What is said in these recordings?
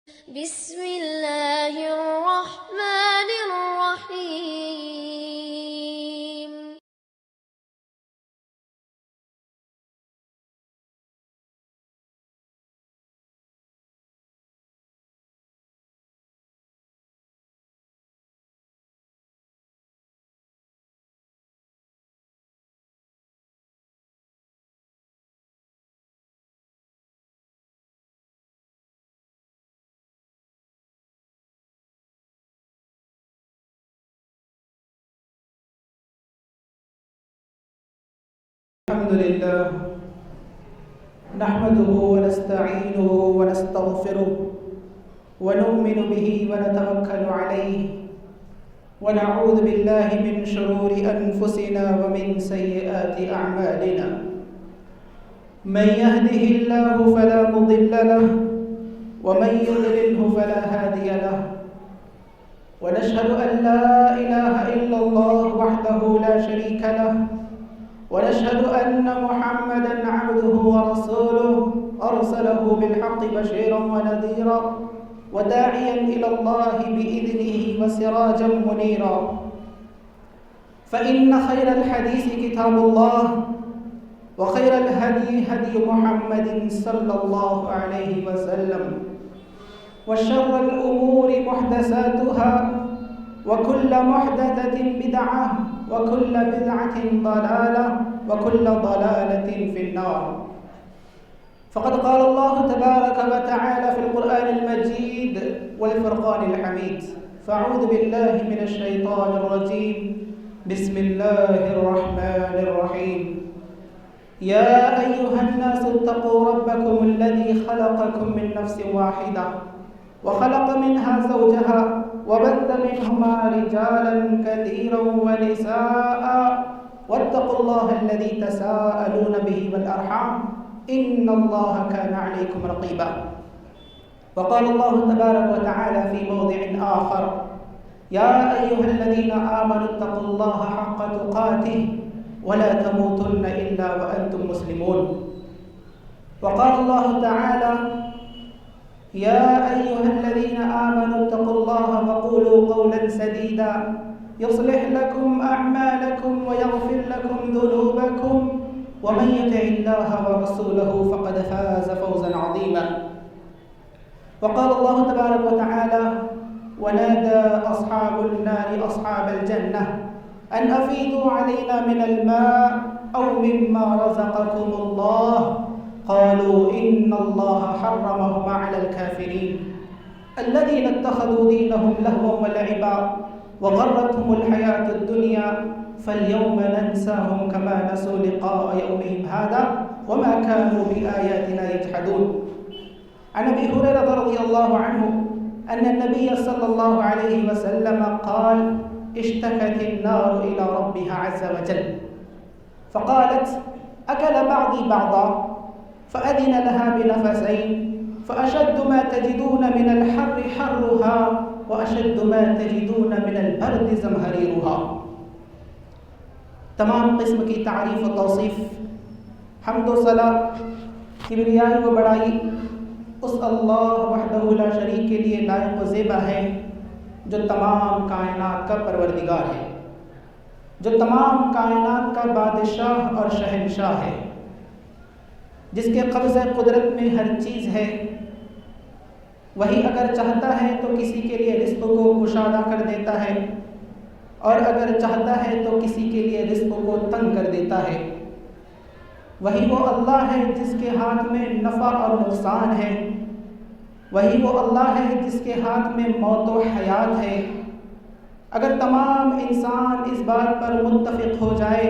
بسم اللہ الرحمن الرحیم. الحمد لله نحمده ونستعينه ونستغفره ونؤمن به ونتوكل عليه ونعوذ بالله من شرور أنفسنا ومن سيئات أعمالنا. من يهده الله فلا مضل له ومن يضلله فلا هادي له. ونشهد أن لا إله إلا الله وحده لا شريك له ونشهد أن محمدًا عبده ورسوله أرسله بالحق بشيرًا ونذيرًا وداعيًا إلى الله بإذنه وسراجًا منيرًا. فإن خير الحديث كتاب الله وخير الهدي هدي محمد صلى الله عليه وسلم وشر الأمور محدثاتها وكل محدثة بدعة وكل بدعة ضلالة وكل ضلالة في النار. فقد قال الله تبارك وتعالى في القرآن المجيد والفرقان الحميد. فأعوذ بالله من الشيطان الرجيم. بسم الله الرحمن الرحيم. يا أيها الناس اتقوا ربكم الذي خلقكم من نفس واحدة وخلق منها زوجها وبث منهما رجالا كثيرا ونساء واتقوا الله الذي تساءلون به والأرحام إن الله كان عليكم رقيبا. وقال الله تبارك وتعالى في موضع آخر. يا أيها الذين آمنوا اتقوا الله حق تقاته ولا تموتن إلا وأنتم مسلمون. وقال الله تعالى. يا أيها الذين آمنوا اتقوا الله وقولوا قولا سديدا يصلح لكم أعمالكم ويغفر لكم ذنوبكم ومن يطع الله ورسوله فقد فاز فوزا عظيما. وقال الله تبارك وتعالى. ونادى أصحاب النار أصحاب الجنة أن أفيضوا علينا من الماء أو مما رزقكم الله قالوا إن الله حرمهما على الكافرين الذين اتخذوا دينهم لهوا ولعبا وغرتهم الحياة الدنيا فاليوم ننساهم كما نسوا لقاء يومهم هذا وما كانوا بآياتنا يجحدون. عن أبي هريرة رضي الله عنه أن النبي صلى الله عليه وسلم قال اشتكت النار إلى ربها عز وجل فقالت أكل بعضي بعضا فأذن لها بنفسين فأشد ما تجدون من الحر حرها وأشد ما تجدون من البرد زمهريرها. تمام قسم کی تعریف و توصیف حمد و ثنا کبریائی و بڑائی اس اللہ وحدہ لا شریک کے لیے لائق و زیبا ہے جو تمام کائنات کا پروردگار ہے، جو تمام کائنات کا بادشاہ اور شہنشاہ ہے، جس کے قبضہ قدرت میں ہر چیز ہے. وہی اگر چاہتا ہے تو کسی کے لیے رزق کو کشادہ کر دیتا ہے اور اگر چاہتا ہے تو کسی کے لیے رزق کو تنگ کر دیتا ہے. وہی وہ اللہ ہے جس کے ہاتھ میں نفع اور نقصان ہے. وہی وہ اللہ ہے جس کے ہاتھ میں موت و حیات ہے. اگر تمام انسان اس بات پر متفق ہو جائے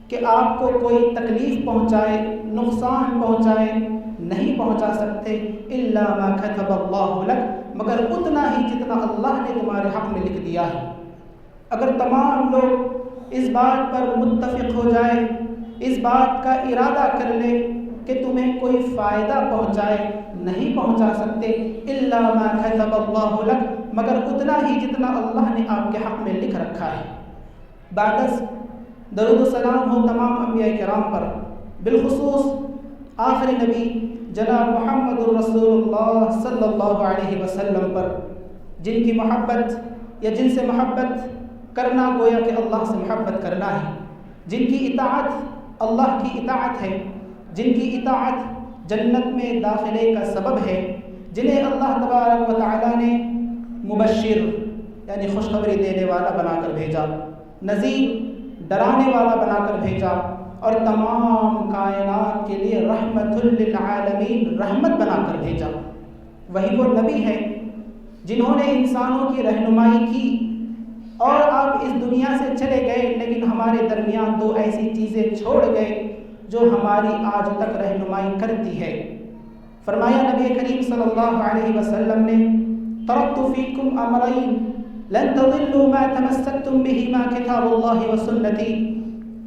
کہ آپ کو کوئی تکلیف پہنچائے، نقصان پہنچائے، نہیں پہنچا سکتے الا ما كتب اللہ لک، مگر اتنا ہی جتنا اللہ نے تمہارے حق میں لکھ دیا ہے. اگر تمام لوگ اس بات پر متفق ہو جائے، اس بات کا ارادہ کر لے کہ تمہیں کوئی فائدہ پہنچائے، نہیں پہنچا سکتے الا ما كتب اللہ لک، مگر اتنا ہی جتنا اللہ نے آپ کے حق میں لکھ رکھا ہے. بعد درود و سلام ہو تمام انبیاء کرام پر، بالخصوص آخری نبی جناب محمد الرسول اللہ صلی اللہ علیہ وسلم پر، جن کی محبت یا جن سے محبت کرنا گویا کہ اللہ سے محبت کرنا ہے، جن کی اطاعت اللہ کی اطاعت ہے، جن کی اطاعت جنت میں داخلے کا سبب ہے، جنہیں اللہ تبارک و تعالیٰ نے مبشر یعنی خوشخبری دینے والا بنا کر بھیجا، نذیر ڈرانے والا بنا کر بھیجا، اور تمام کائنات کے لیے رحمت للعالمین رحمت بنا کر بھیجا۔ وہی وہ نبی ہے جنہوں نے انسانوں کی رہنمائی کی، اور آپ اس دنیا سے چلے گئے لیکن ہمارے درمیان دو ایسی چیزیں چھوڑ گئے جو ہماری آج تک رہنمائی کرتی ہے۔ فرمایا نبی کریم صلی اللہ علیہ وسلم نے، ترکت فیکم امرین لن تضلوا ما تمسکتم بہما کتاب اللہ وسنتی،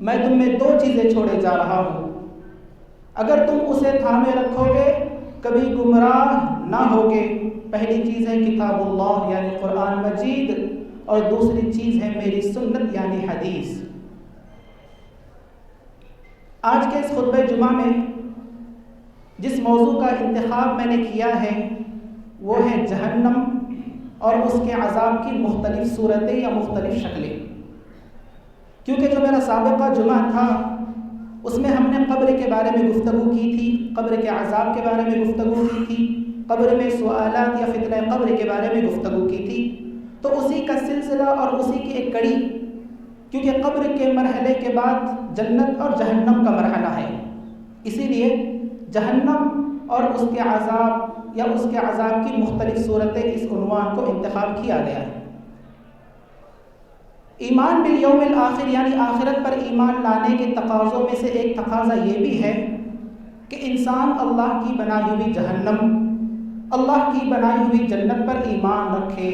میں تم میں دو چیزیں چھوڑے جا رہا ہوں، اگر تم اسے تھامے رکھو گے کبھی گمراہ نہ ہوگے۔ پہلی چیز ہے کتاب اللہ یعنی قرآن مجید، اور دوسری چیز ہے میری سنت یعنی حدیث۔ آج کے اس خطبہ جمعہ میں جس موضوع کا انتخاب میں نے کیا ہے وہ ہے جہنم اور اس کے عذاب کی مختلف صورتیں یا مختلف شکلیں، کیونکہ جو میرا سابقہ جمعہ تھا اس میں ہم نے قبر کے بارے میں گفتگو کی تھی، قبر کے عذاب کے بارے میں گفتگو کی تھی، قبر میں سوالات یا فتنہ قبر کے بارے میں گفتگو کی تھی۔ تو اسی کا سلسلہ اور اسی کی ایک کڑی، کیونکہ قبر کے مرحلے کے بعد جنت اور جہنم کا مرحلہ ہے، اسی لیے جہنم اور اس کے عذاب یا اس کے عذاب کی مختلف صورتیں اس عنوان کو انتخاب کیا گیا ہے۔ ایمان بالیوم الآخر یعنی آخرت پر ایمان لانے کے تقاضوں میں سے ایک تقاضا یہ بھی ہے کہ انسان اللہ کی بنائی ہوئی جہنم، اللہ کی بنائی ہوئی جنت پر ایمان رکھے،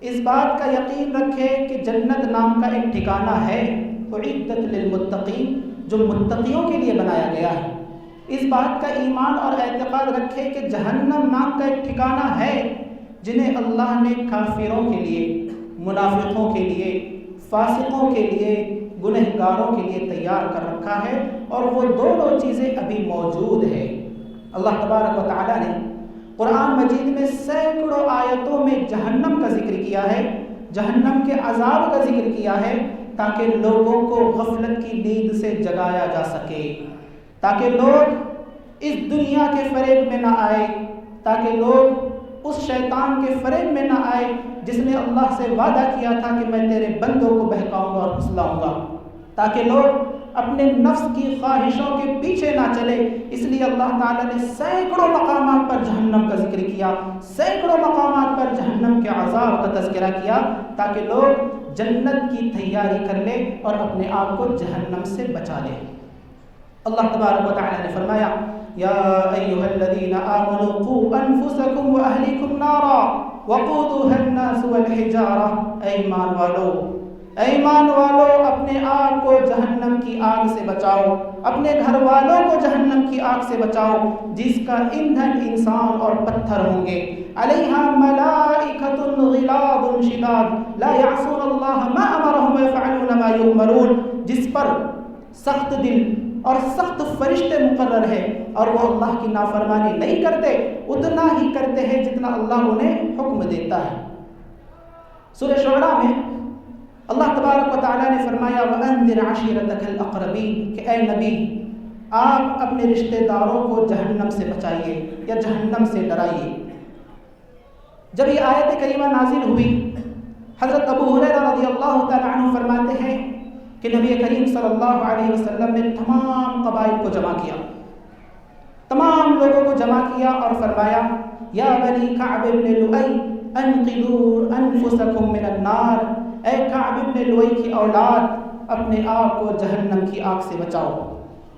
اس بات کا یقین رکھے کہ جنت نام کا ایک ٹھکانہ ہے، اعدت للمتقین، جو متقیوں کے لیے بنایا گیا ہے۔ اس بات کا ایمان اور اعتقاد رکھے کہ جہنم نام کا ایک ٹھکانہ ہے جنہیں اللہ نے کافروں کے لیے، منافقوں کے لیے، فاسقوں کے لیے، گنہگاروں کے لیے تیار کر رکھا ہے، اور وہ دونوں چیزیں ابھی موجود ہے۔ اللہ تبارک و تعالیٰ نے قرآن مجید میں سینکڑوں آیتوں میں جہنم کا ذکر کیا ہے، جہنم کے عذاب کا ذکر کیا ہے، تاکہ لوگوں کو غفلت کی نیند سے جگایا جا سکے، تاکہ لوگ اس دنیا کے فریب میں نہ آئے، تاکہ لوگ اس شیطان کے فریب میں نہ آئے جس نے اللہ سے وعدہ کیا تھا کہ میں تیرے بندوں کو بہکاؤں گا اور پھسلاؤں گا، تاکہ لوگ اپنے نفس کی خواہشوں کے پیچھے نہ چلے۔ اس لیے اللہ تعالیٰ نے سینکڑوں مقامات پر جہنم کا ذکر کیا، سینکڑوں مقامات پر جہنم کے عذاب کا تذکرہ کیا، تاکہ لوگ جنت کی تیاری کر لیں اور اپنے آپ کو جہنم سے بچا لیں۔ اللہ تبارک و تعالیٰ نے فرمایا، یا ایھا الذین آمنوا قوا انفسکم واہلیکم نارا وقودها الناس والحجارہ، اے ایمان والو، اے ایمان والو، اپنے آپ کو جہنم کی آگ سے بچاؤ، اپنے گھر والوں کو جہنم کی آگ سے بچاؤ جس کا ایندھن انسان اور پتھر ہوں گے، علیہا ملائکۃ غلاظ شداد لا یعصون اللہ ما امرهم ویفعلون ما یؤمرون، جس پر سخت دل اور سخت فرشتے مقرر ہے اور وہ اللہ کی نافرمانی نہیں کرتے، اتنا ہی کرتے ہیں جتنا اللہ انہیں حکم دیتا ہے۔ سورہ شعراء میں اللہ تبارک و تعالیٰ نے فرمایا، وَأَنذِرْ عَشِيرَتَكَ الْأَقْرَبِينَ، کہ اے نبی آپ اپنے رشتہ داروں کو جہنم سے بچائیے یا جہنم سے ڈرائیے۔ جب یہ آیت کریمہ نازل ہوئی، حضرت ابو ہریرہ رضی اللہ تعالیٰ عنہ فرماتے ہیں کہ نبی کریم صلی اللہ علیہ وسلم نے تمام قبائل کو جمع کیا، تمام لوگوں کو جمع کیا اور فرمایا، یا بنی کعب بن لؤی انقذوا انفسکم من النار، اے کعب بن لؤی کی اولاد اپنے آپ کو جہنم کی آگ سے بچاؤ۔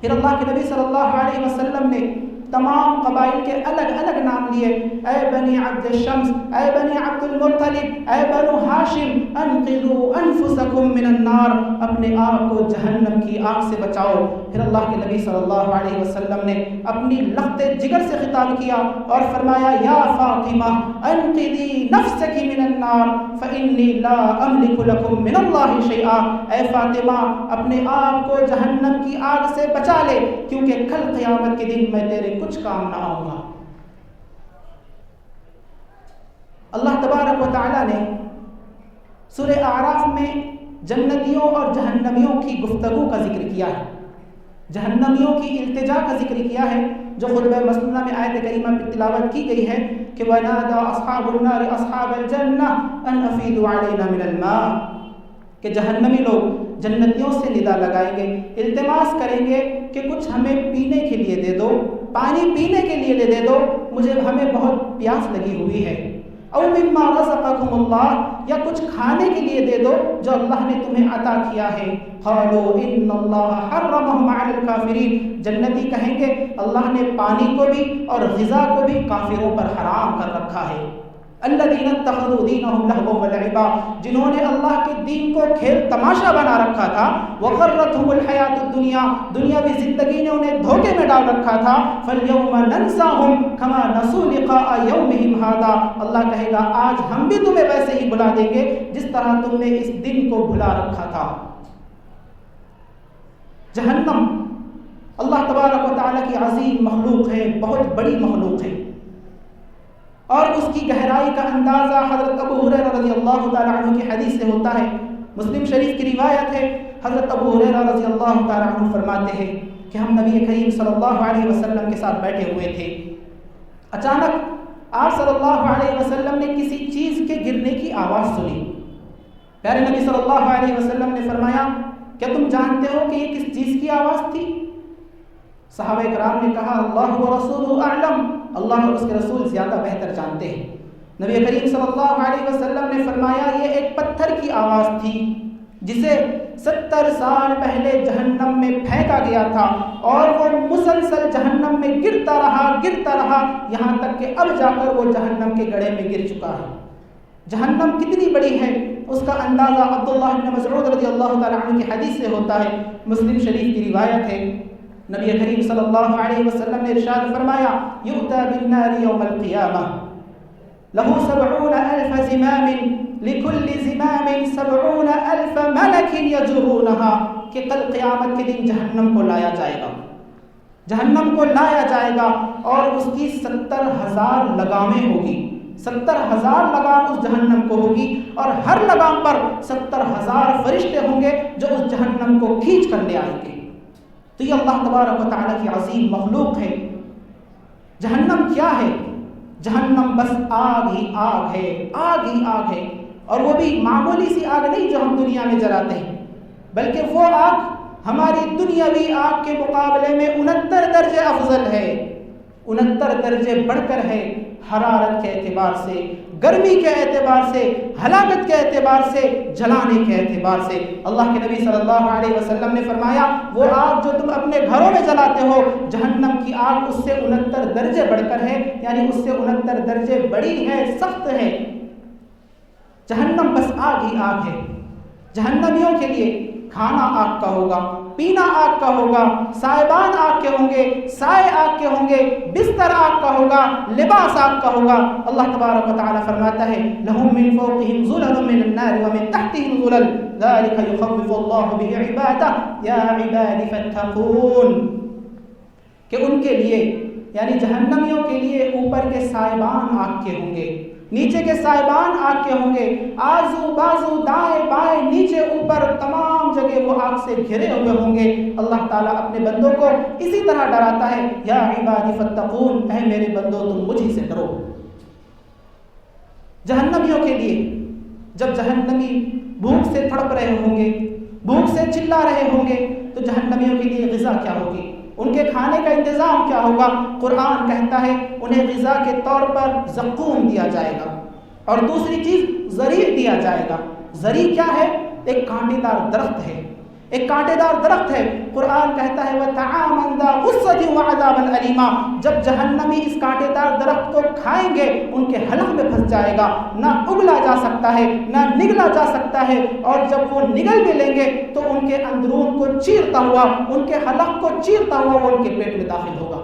پھر اللہ کے نبی صلی اللہ علیہ وسلم نے تمام قبائل کے الگ الگ نام لیے، اے بنی عبد الشمس، اے بنی عبد المطلب، اے بنو ہاشم انقذوا انفسکم من النار، اپنے آپ کو جہنم کی آگ سے بچاؤ۔ پھر اللہ کے نبی صلی اللہ علیہ وسلم نے اپنی لخت جگر سے خطاب کیا اور فرمایا یا فاطمہ انقذی نفسک من النار فانی لا املک لکم من اللہ شیئا، اے فاطمہ اپنے آپ کو جہنم کی آگ سے بچا لے کیونکہ کل قیامت کے دن میں تیرے کچھ کام نہ آؤں گا۔ اللہ تبارک و تعالیٰ نے سورہ اعراف میں جنتیوں اور جہنمیوں کی گفتگو کا ذکر کیا ہے، جہنمیوں کی التجا کا ذکر کیا ہے، جو خطبہ مسنونہ میں آیت کریمہ پہ تلاوت کی گئی ہے کہ وَنَادَى أَصْحَابُ النَّارِ أَصْحَابَ الْجَنَّةِ أَنْ أَفِيضُوا عَلَيْنَا مِنَ الْمَاءِ، کہ جہنمی لوگ جنتیوں سے ندا لگائیں گے، التماس کریں گے کہ کچھ ہمیں پینے کے لیے دے دو، پانی پینے کے لیے دے دو، ہمیں بہت پیاس لگی ہوئی ہے، او مما رزقکم اللہ، یا کچھ کھانے کے لیے دے دو جو اللہ نے تمہیں عطا کیا ہے۔ قالوا ان اللہ حرمهم علی الکافرین، جنتی کہیں گے اللہ نے پانی کو بھی اور غذا کو بھی کافروں پر حرام کر رکھا ہے۔ الذین اتخذوا دینہم لہوا ولعبا، جنہوں نے اللہ کے دین کو کھیل تماشا بنا رکھا تھا، وغرتہم الحیات الدنیا، دنیاوی زندگی نے انہیں دھوکے میں ڈال رکھا تھا، فالیوم ننساہم کما نسوا لقاء یومہم ھذا، اللہ کہے گا آج ہم بھی تمہیں ویسے ہی بلا دیں گے جس طرح تم نے اس دن کو بھلا رکھا تھا۔ جہنم اللہ تبارک و تعالیٰ کی عظیم مخلوق ہے، بہت بڑی مخلوق ہے، اور اس کی گہرائی کا اندازہ حضرت ابو ہریرہ رضی اللہ تعالیٰ عنہ کی حدیث سے ہوتا ہے۔ مسلم شریف کی روایت ہے، حضرت ابو ہریرہ رضی اللہ تعالیٰ عنہ فرماتے ہیں کہ ہم نبی کریم صلی اللہ علیہ وسلم کے ساتھ بیٹھے ہوئے تھے، اچانک آپ صلی اللہ علیہ وسلم نے کسی چیز کے گرنے کی آواز سنی۔ پیارے نبی صلی اللہ علیہ وسلم نے فرمایا کیا تم جانتے ہو کہ یہ کس چیز کی آواز تھی؟ صحابہ کرام نے کہا اللہ و رسولہ اعلم، اللہ اور اس کے رسول زیادہ بہتر جانتے ہیں۔ نبی کریم صلی اللہ علیہ وسلم نے فرمایا یہ ایک پتھر کی آواز تھی جسے 70 سال پہلے جہنم میں پھینکا گیا تھا، اور وہ مسلسل جہنم میں گرتا رہا یہاں تک کہ اب جا کر وہ جہنم کے گڑھے میں گر چکا ہے۔ جہنم کتنی بڑی ہے اس کا اندازہ عبداللہ بن مسعود رضی اللہ تعالیٰ عنہ کی حدیث سے ہوتا ہے، مسلم شریف کی روایت ہے۔ نبی کریم صلی اللہ علیہ وسلم نے ارشاد فرمایا یؤتی بالنار یوم القیامہ لہ 70,000 زمام لکل زمام 70,000 ملک یجرونها، کہ کل قیامت کے دن جہنم کو لایا جائے گا، جہنم کو لایا جائے گا اور اس کی 70,000 لگامیں ہوگی، 70,000 لگام اس جہنم کو ہوگی، اور ہر لگام پر 70,000 فرشتے ہوں گے جو اس جہنم کو کھینچ کر لے آئیں گے۔ تو یہ اللہ تبارک و تعالیٰ کی عظیم مخلوق ہے۔ جہنم کیا ہے؟ جہنم بس آگ ہی آگ ہے، آگ ہی آگ ہے، اور وہ بھی معمولی سی آگ نہیں جو ہم دنیا میں جلاتے ہیں، بلکہ وہ آگ ہماری دنیاوی آگ کے مقابلے میں 69 درجے افضل ہے، 69 درجے بڑھ کر ہے، حرارت کے اعتبار سے، گرمی کے اعتبار سے، ہلاکت کے اعتبار سے، جلانے کے اعتبار سے۔ اللہ کے نبی صلی اللہ علیہ وسلم نے فرمایا وہ آگ جو تم اپنے گھروں میں جلاتے ہو، جہنم کی آگ اس سے 69 درجے بڑھ کر ہے، یعنی اس سے 69 درجے بڑی ہے، سخت ہے۔ جہنم بس آگ ہی آگ ہے۔ جہنمیوں کے لیے کھانا آگ کا ہوگا، پینا آگ کا ہوگا، سائبان آگ کے ہوں گے، سائے آگ کے ہوں گے، بستر آگ کا ہوگا، لباس آگ کا ہوگا۔ اللہ تبارک و تعالی فرماتا ہے لَهُم مِّن فَوْقِهِمْ ظُلَلٌ مِّنَ النَّارِ وَمِن تَحْتِهِمْ ظُلَلٌ ذَلِكَ يُخَوِّفُ اللَّهُ بِهِ عِبَادَهُ يَا عِبَادِ فَاتَّقُونِ، کہ ان کے لیے یعنی جہنمیوں کے لیے اوپر کے سائبان آگ کے ہوں گے، نیچے کے سائبان آگ کے ہوں گے، آزو بازو دائیں بائیں نیچے اوپر تمام جگہ وہ آگ سے گھرے ہوئے ہوں گے۔ اللہ تعالیٰ اپنے بندوں کو اسی طرح ڈراتا ہے یا عبادی فاتقون، اے میرے بندو تم مجھے سے ڈرو۔ جہنمیوں کے لیے جب جہنمی بھوک سے تڑپ رہے ہوں گے، بھوک سے چلا رہے ہوں گے، تو جہنمیوں کے لیے غذا کیا ہوگی، ان کے کھانے کا انتظام کیا ہوگا؟ قرآن کہتا ہے انہیں غذا کے طور پر زقوم دیا جائے گا، اور دوسری چیز زریع دیا جائے گا۔ زریع کیا ہے؟ ایک کانٹے دار درخت ہے، ایک کانٹے دار درخت ہے۔ قرآن کہتا ہے وَطَعَامًا ذَا غُصَّةٍ وَعَذَابًا أَلِيمًا، جب جہنمی اس کانٹے دار درخت کو کھائیں گے ان کے حلق میں پھنس جائے گا، نہ اگلا جا سکتا ہے، نہ نگلا جا سکتا ہے، اور جب وہ نگل بھی لیں گے تو ان کے اندرون کو چیرتا ہوا، ان کے حلق کو چیرتا ہوا وہ ان کے پیٹ میں داخل ہوگا۔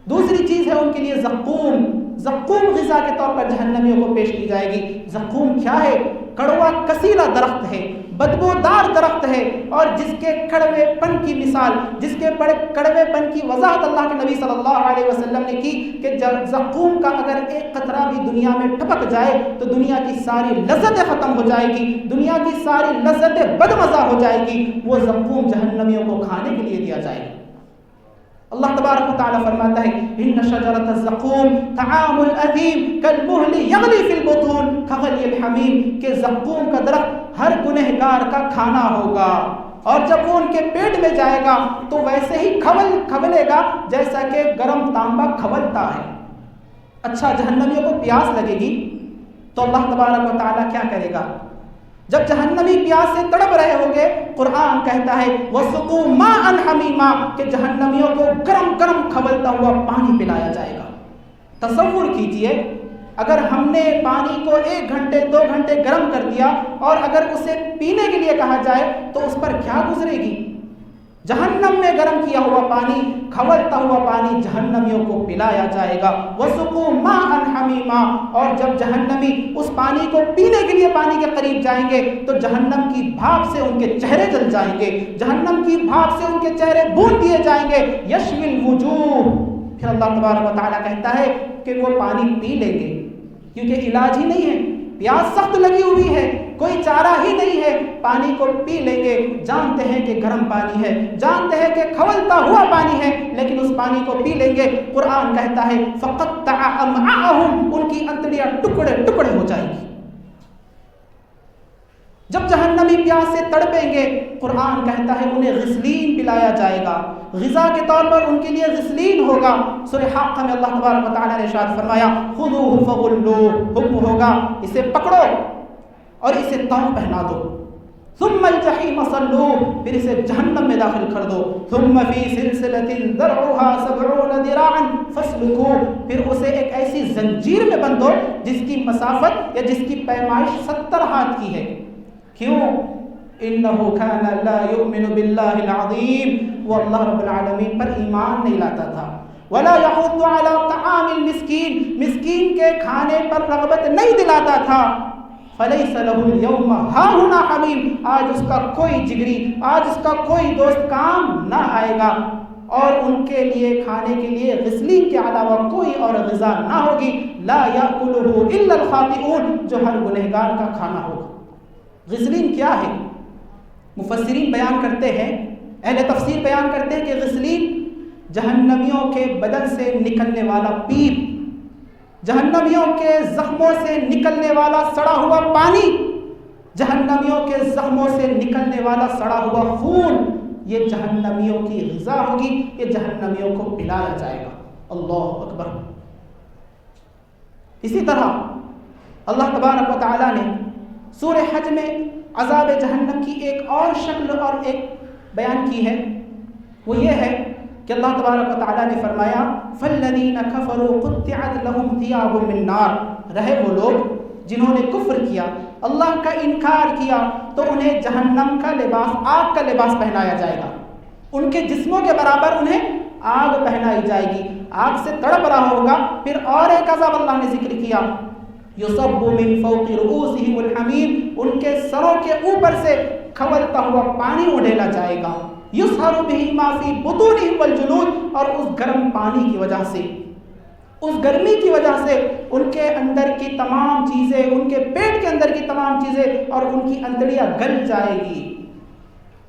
دوسری چیز ہے ان کے لیے زقوم۔ زقوم غذا کے طور پر جہنمیوں کو پیش کی جائے گی۔ زقوم کیا ہے؟ کڑوا کسیلا درخت ہے، بدبودار درخت ہے، اور جس کے کڑوے پن کی مثال، جس کے بڑے کڑوے پن کی وضاحت اللہ کے نبی صلی اللہ علیہ وسلم نے کی کہ زقوم کا اگر ایک قطرہ بھی دنیا میں ٹپک جائے تو دنیا کی ساری لذتیں ختم ہو جائے گی، دنیا کی ساری لذتیں بدمزہ ہو جائے گی۔ وہ زقوم جہنمیوں کو کھانے کے لیے دیا جائے گا۔ اللہ تبارک و تعالی فرماتا ہے ان شجرۃ الزقوم طعام الاثیم کالمہل یغلی فی البطون کغلی الحمیم، کہ زقوم کا درخت ہر گنہگار کا کھانا ہوگا، اور جب وہ ان کے پیٹ میں جائے گا تو ویسے ہی کھولے گا جیسا کہ گرم تانبا کھولتا ہے۔ اچھا، جہنمیوں کو پیاس لگے گی تو اللہ تبارک و تعالی کیا کرے گا؟ جب جہنمی پیاس سے تڑپ رہے ہوں گے، قرآن کہتا ہے وَسُقُوا مَاءً حَمِيمًا، کہ جہنمیوں کو گرم گرم کھولتا ہوا پانی پلایا جائے گا۔ تصور کیجئے اگر ہم نے پانی کو 1 گھنٹے 2 گھنٹے گرم کر دیا اور اگر اسے پینے کے لیے کہا جائے تو اس پر کیا گزرے گی؟ جہنم میں گرم کیا ہوا پانی، کھولتا ہوا پانی جہنمیوں کو پلایا جائے گا۔ وَسُقُوا مَاءً حَمِيمًا، اور جب جہنمی اس پانی کو پینے کے لیے پانی کے قریب جائیں گے تو جہنم کی بھاپ سے ان کے چہرے جل جائیں گے، جہنم کی بھاپ سے ان کے چہرے بھون دیے جائیں گے۔ یشوی الوجوہ، پھر اللہ تبارک و تعالیٰ کہتا ہے کہ وہ پانی پی لیں گے، کیونکہ علاج ہی نہیں ہے، پیاس سخت لگی ہوئی ہے، کوئی چارہ ہی نہیں ہے، پانی کو پی لیں گے۔ جانتے ہیں کہ گرم پانی ہے، جانتے ہیں کہ کھولتا ہوا پانی ہے، لیکن اس پانی کو پی لیں گے۔ قرآن کہتا ہے فَقَطَّعَ أَمْعَاءَهُمْ، ان کی انتڑیاں ٹکڑے ٹکڑے ہو جائیں گی۔ جب جہنمی پیاس سے تڑپیں گے، قرآن کہتا ہے انہیں غسلین پلایا جائے گا، غذا کے طور پر ان کے لیے غسلین ہوگا۔ سورہ حاقہ میں اللہ تبارک و تعالیٰ نے ارشاد فرمایا خُذُوهُ فَغُلُّوهُ، حکم ہوگا اسے پکڑو اور اسے طوق پہنا دو۔ ثم الجحیم صلوه، پھر اسے جہنم میں داخل کر دو۔ ثم فی سلسلۃ ذرعها 70 ذراعا فاسلکوه، پھر اسے ایک ایسی زنجیر میں بندھو جس کی مسافت یا جس کی پیمائش 70 ہاتھ کی ہے۔ کیوں؟ انه كان لا يؤمن بالله العظیم، وہ اللہ رب العالمین پر ایمان نہیں لاتا تھا۔ ولا يحض على طعام المسکین، مسکین کے کھانے پر رغبت نہیں دلاتا تھا۔ فلیس له اليوم هاهنا حمیم، آج اس کا کوئی جگری، آج اس کا کوئی دوست کام نہ آئے گا، اور ان کے لیے کھانے کے لیے غسلین کے علاوہ کوئی اور غذا نہ ہوگی۔ لا یاکلہ الا الخاطئون، جو ہر گنہگار کا کھانا ہوگا۔ غسلین کیا ہے؟ مفسرین بیان کرتے ہیں، اہل تفسیر بیان کرتے ہیں کہ غسلین جہنمیوں کے بدن سے نکلنے والا پیپ، جہنمیوں کے زخموں سے نکلنے والا سڑا ہوا پانی، جہنمیوں کے زخموں سے نکلنے والا سڑا ہوا خون، یہ جہنمیوں کی غذا ہوگی، یہ جہنمیوں کو پلایا جائے گا۔ اللہ اکبر۔ اسی طرح اللہ تبارک و تعالیٰ نے سورہ حج میں عذاب جہنم کی ایک اور شکل اور ایک بیان کی ہے، وہ یہ ہے کہ اللہ تبارک و تعالیٰ نے فرمایا فَالَّذِينَ كَفَرُوا قُطِّعَتْ لَهُمْ ثِيَابٌ مِّن نَّارٍ، رہے وہ لوگ جنہوں نے کفر کیا، اللہ کا انکار کیا، تو انہیں جہنم کا لباس، آگ کا لباس پہنایا جائے گا، ان کے جسموں کے برابر انہیں آگ پہنائی جائے گی، آگ سے تڑپ رہا ہوگا۔ پھر اور ایک عذاب اللہ نے ذکر کیا یصب من فوق رؤوسهم الحمیم، ان کے سروں کے اوپر سے کھولتا ہوا پانی اڈیلا جائے گا۔ یصہر به ما فی بطونهم والجلود، اور اس گرم پانی کی وجہ سے، اس گرمی کی وجہ سے ان کے اندر کی تمام چیزیں، ان کے پیٹ کے اندر کی تمام چیزیں اور ان کی انتڑیاں گل جائے گی۔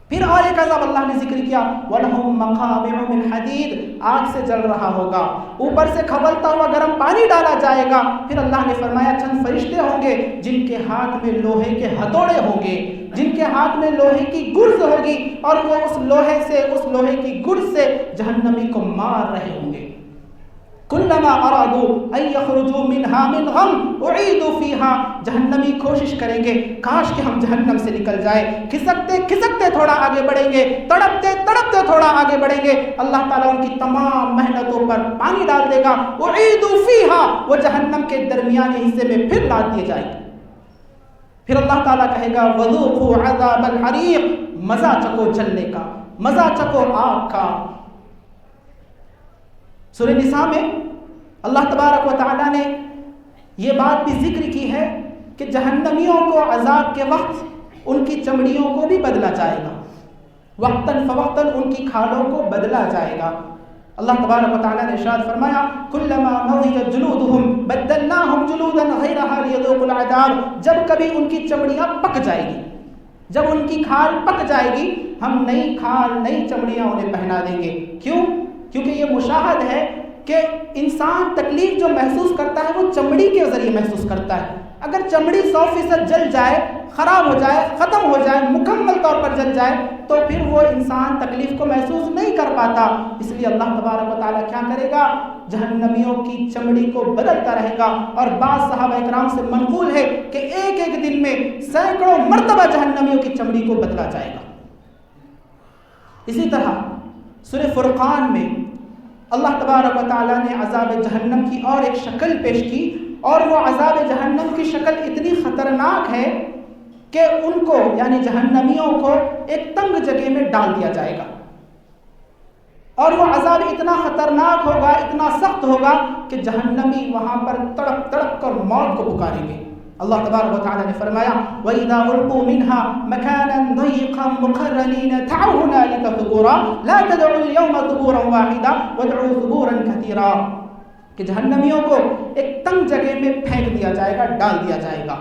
پھر اور ایک عذاب اللہ نے ذکر کیا وَلَهُمْ مَقَامِعُ مِنْ حَدِيدٍ، آگ سے جل رہا ہوگا، اوپر سے کھولتا ہوا گرم پانی ڈالا جائے گا۔ پھر اللہ نے فرمایا چند فرشتے ہوں گے جن کے ہاتھ میں لوہے کے ہتھوڑے ہوں گے، جن کے ہاتھ میں لوہے کی گرز ہوگی، اور وہ اس لوہے کی گرز سے جہنمی کو مار رہے ہوں گے۔ کلما ارادوا ان یخرجوا منها من غم اعیدوا فیها، جہنمی کوشش کریں گے کاش کہ ہم جہنم سے نکل جائیں، کھسکتے کھسکتے تھوڑا آگے بڑھیں گے، تڑپتے تڑپتے تھوڑا آگے بڑھیں گے، اللہ تعالیٰ ان کی تمام محنتوں پر پانی ڈال دے گا، اعیدوا فیها، وہ جہنم کے درمیانی حصے میں پھر ڈال دیے جائیں گے۔ پھر اللہ تعالیٰ کہے گا وذوقوا عذاب الحریق، مزہ چکو جلنے کا، مزہ چکو آگ کا۔ سورہ نساء میں اللہ تبارک و تعالیٰ نے یہ بات بھی ذکر کی ہے کہ جہنمیوں کو عذاب کے وقت ان کی چمڑیوں کو بھی بدلا جائے گا، وقتاً فوقتاً ان کی کھالوں کو بدلا جائے گا۔ اللہ تبارک و تعالیٰ نے ارشاد فرمایا کلما نضجت جلودہم بدلناہم جلودا غیرہا لیذوقوا العذاب، جب کبھی ان کی چمڑیاں پک جائے گی، جب ان کی کھال پک جائے گی، ہم نئی کھال نئی چمڑیاں انہیں پہنا دیں گے۔ کیوں؟ کیونکہ یہ مشاہد ہے کہ انسان تکلیف جو محسوس کرتا ہے وہ چمڑی کے ذریعے محسوس کرتا ہے۔ اگر چمڑی 100% جل جائے، خراب ہو جائے، ختم ہو جائے، مکمل طور پر جل جائے، تو پھر وہ انسان تکلیف کو محسوس نہیں کر پاتا۔ اس لیے اللہ تبارک و تعالیٰ کیا کرے گا؟ جہنمیوں کی چمڑی کو بدلتا رہے گا، اور بعض صحابہ اکرام سے منقول ہے کہ ایک ایک دن میں سینکڑوں مرتبہ جہنمیوں کی چمڑی کو بدلا جائے گا۔ اسی طرح سورہ فرقان میں اللہ تبارک و تعالیٰ نے عذاب جہنم کی اور ایک شکل پیش کی، اور وہ عذاب جہنم کی شکل اتنی خطرناک ہے کہ ان کو یعنی جہنمیوں کو ایک تنگ جگہ میں ڈال دیا جائے گا، اور وہ عذاب اتنا خطرناک ہوگا، اتنا سخت ہوگا کہ جہنمی وہاں پر تڑپ تڑپ کر موت کو پکاریں گے۔ اللہ تبارک و تعالیٰ نے فرمایا وَإِذَا أُلْقُوا مِنْهَا مَكَانًا ضَيِّقًا مُقَرَّنِينَ دَعَوْا هُنَالِكَ ثُبُورًا لَا تَدْعُوا الْيَوْمَ ثُبُورًا وَاحِدًا وَادْعُوا ثُبُورًا كَثِيرًا، کہ جہنمیوں کو ایک تنگ جگہ میں پھینک دیا جائے گا، ڈال دیا جائے گا،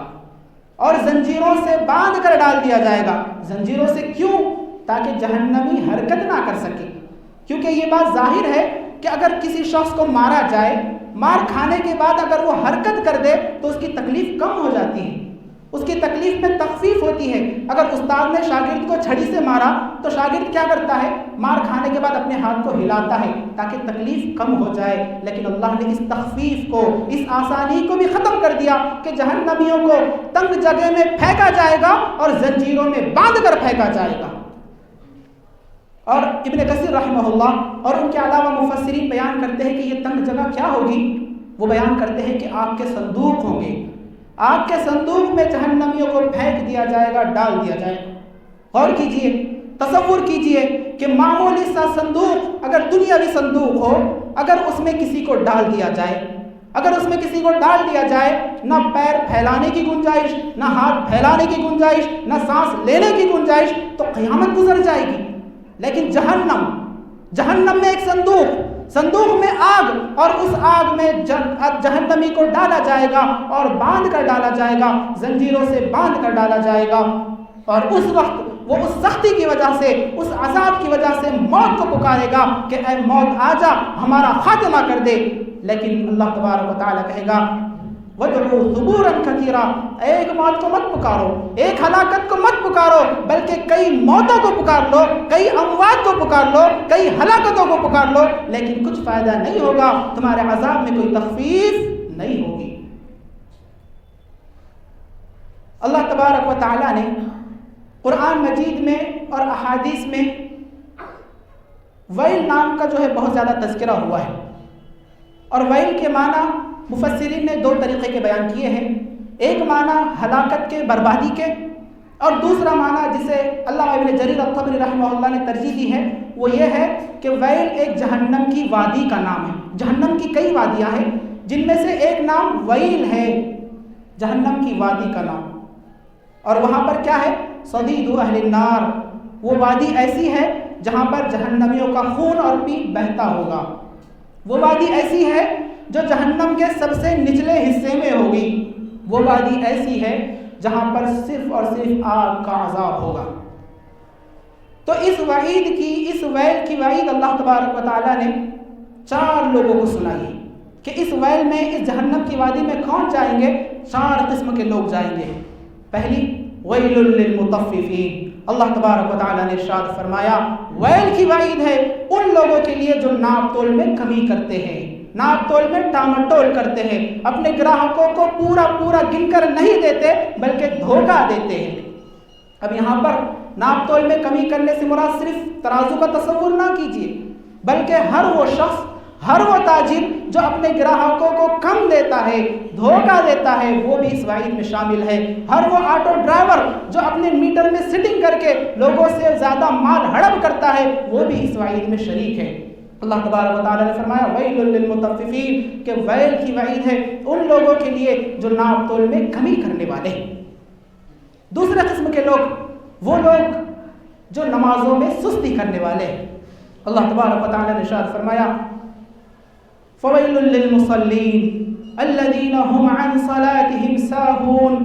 اور زنجیروں سے باندھ کر ڈال دیا جائے گا۔ زنجیروں سے کیوں؟ تاکہ جہنمی حرکت نہ کر سکے، کیونکہ یہ بات ظاہر ہے کہ اگر کسی شخص کو مارا جائے، مار کھانے کے بعد اگر وہ حرکت کر دے تو اس کی تکلیف کم ہو جاتی ہے، اس کی تکلیف میں تخفیف ہوتی ہے۔ اگر استاد نے شاگرد کو چھڑی سے مارا تو شاگرد کیا کرتا ہے؟ مار کھانے کے بعد اپنے ہاتھ کو ہلاتا ہے تاکہ تکلیف کم ہو جائے، لیکن اللہ نے اس تخفیف کو، اس آسانی کو بھی ختم کر دیا کہ جہنمیوں کو تنگ جگہ میں پھینکا جائے گا اور زنجیروں میں باندھ کر پھینکا جائے گا۔ اور ابن کثیر رحمہ اللہ اور ان کے علاوہ مفسرین بیان کرتے ہیں کہ یہ تنگ جگہ کیا ہوگی؟ وہ بیان کرتے ہیں کہ آگ کے صندوق ہوں گے، آگ کے صندوق میں جہنمیوں کو پھینک دیا جائے گا، ڈال دیا جائے گا۔ غور کیجئے، تصور کیجئے کہ معمولی سا صندوق، اگر دنیاوی صندوق ہو، اگر اس میں کسی کو ڈال دیا جائے، اگر اس میں کسی کو ڈال دیا جائے، نہ پیر پھیلانے کی گنجائش، نہ ہاتھ پھیلانے کی گنجائش، نہ سانس لینے کی گنجائش، تو قیامت گزر جائے گی۔ لیکن جہنم میں ایک صندوق میں آگ، اور اس آگ میں جہنمی کو ڈالا جائے گا اور باندھ کر ڈالا جائے گا، زنجیروں سے باندھ کر ڈالا جائے گا، اور اس وقت وہ اس سختی کی وجہ سے، اس عذاب کی وجہ سے موت کو پکارے گا کہ اے موت آ جا، ہمارا خاتمہ کر دے۔ لیکن اللہ تبارک و تعالیٰ کہے گا وَادْعُوا ثُبُورًا كَثِيرًا، ایک موت کو مت پکارو، ایک ہلاکت کو مت پکارو، بلکہ کئی موتوں کو پکار لو، کئی اموات کو پکار لو، کئی ہلاکتوں کو پکار لو، لیکن کچھ فائدہ نہیں ہوگا، تمہارے عذاب میں کوئی تخفیف نہیں ہوگی۔ اللہ تبارک و تعالیٰ نے قرآن مجید میں اور احادیث میں ویل نام کا جو ہے بہت زیادہ تذکرہ ہوا ہے، اور ویل کے معنی مفسرین نے دو طریقے کے بیان کیے ہیں۔ ایک معنی ہلاکت کے، بربادی کے، اور دوسرا معنی جسے علامہ ابن جریر الطبری رحمہ اللہ نے ترجیح دی ہے وہ یہ ہے کہ ویل ایک جہنم کی وادی کا نام ہے۔ جہنم کی کئی وادیاں ہیں جن میں سے ایک نام ویل ہے، جہنم کی وادی کا نام، اور وہاں پر کیا ہے؟ صدید اہل النار، وہ وادی ایسی ہے جہاں پر جہنمیوں کا خون اور پیپ بہتا ہوگا، وہ وادی ایسی ہے جو جہنم کے سب سے نچلے حصے میں ہوگی، وہ وادی ایسی ہے جہاں پر صرف اور صرف آگ کا عذاب ہوگا۔ تو اس وعید کی، اس ویل کی وعید اللہ تبارک و تعالیٰ نے 4 لوگوں کو سنائی ہے کہ اس ویل میں، اس جہنم کی وادی میں کون جائیں گے؟ 4 قسم کے لوگ جائیں گے۔ پہلی ویل للمطففین، اللہ تبارک و تعالیٰ نے ارشاد فرمایا ویل کی وعید ہے ان لوگوں کے لیے جو ناپ تول میں کمی کرتے ہیں، ناپ تول میں ٹامٹول کرتے ہیں، اپنے گراہکوں کو پورا گن کر نہیں دیتے بلکہ دھوکہ دیتے ہیں۔ اب یہاں پر ناپ تول میں کمی کرنے سے مراد صرف ترازو کا تصور نہ کیجیے، بلکہ ہر وہ شخص، ہر وہ تاجر جو اپنے گراہکوں کو کم دیتا ہے، دھوکہ دیتا ہے، وہ بھی اس وعید میں شامل ہے۔ ہر وہ آٹو ڈرائیور جو اپنے میٹر میں سیٹنگ کر کے لوگوں سے زیادہ مال ہڑپ کرتا ہے، وہ بھی اس وعید میں شریک ہے۔ اللہ تبارک و تعالیٰ نے فرمایا ویل للمطففین، کہ ویل کی وعید ہے ان لوگوں کے لیے جو ناپ تول میں کمی کرنے والے ہیں۔ دوسرے قسم کے لوگ وہ لوگ جو نمازوں میں سستی کرنے والے ہیں۔ اللہ تبارک و تعالیٰ نے ارشاد فرمایا فویل للمصلین الذین هم عن صلاتهم ساہون،